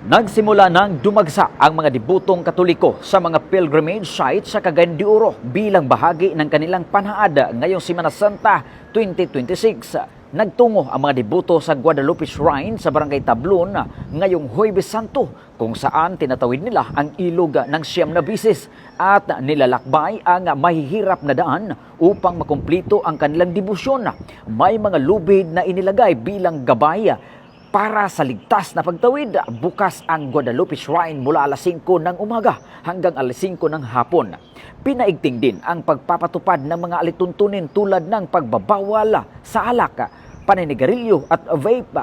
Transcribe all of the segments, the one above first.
Nagsimula nang dumagsa ang mga debutong Katoliko sa mga pilgrimage site sa Cagayan de Oro bilang bahagi ng kanilang panhaada ngayong Semana Santa 2026. Nagtungo ang mga debuto sa Guadalupe Shrine sa Barangay Tablon ngayong Huwebes Santo kung saan tinatawid nila ang ilog ng 9 na bisis at nilalakbay ang mahihirap na daan upang makumplito ang kanilang debosyon. May mga lubid na inilagay bilang gabay para sa ligtas na pagtawid. Bukas ang Guadalupe Shrine mula alas 5 ng umaga hanggang alas 5 ng hapon. Pinaigting din ang pagpapatupad ng mga alituntunin tulad ng pagbabawal sa alak, paninigarilyo at vape,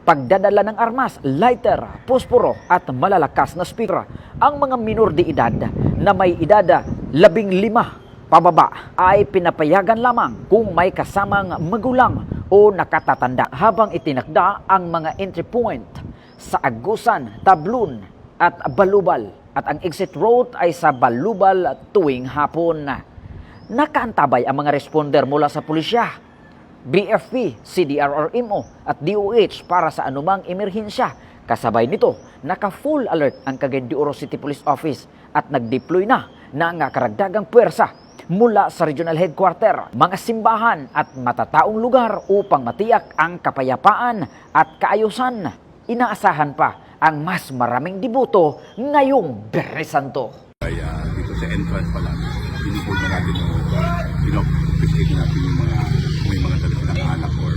pagdadala ng armas, lighter, posporo at malalakas na speaker. Ang mga minor de edad na may edad 15 pababa ay pinapayagan lamang kung may kasamang magulang o nakatatanda habang itinakda ang mga entry point sa Agusan, Tablon at Balubal at ang exit road ay sa Balubal tuwing hapon. Nakaantabay ang mga responder mula sa pulisya, BFP, CDRRMO at DOH para sa anumang emerhensya. Kasabay nito, naka-full alert ang Cagayan de Oro City Police Office at nag-deploy na ng karagdagang puwersa mula sa regional headquarter, mga simbahan at matataong lugar upang matiyak ang kapayapaan at kaayusan. Inaasahan pa ang mas maraming debuto ngayong Biyernes Santo. Kaya dito sa entrance pa lang, pinipol na natin yung pinag-investigate natin yung may mga talagang anak or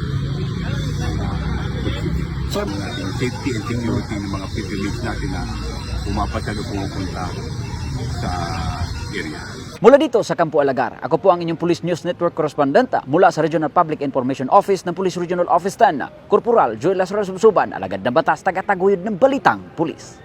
so, natin safety and security ng mga pilgrimage natin na pumapasyal o pumupunta sa area. Mula dito sa Campo Alagar, ako po ang inyong Police News Network correspondent mula sa Regional Public Information Office ng Police Regional Office 10, Corporal Joel Lazaro Subsuban, alagad ng batas, tagataguyod ng Balitang Pulis.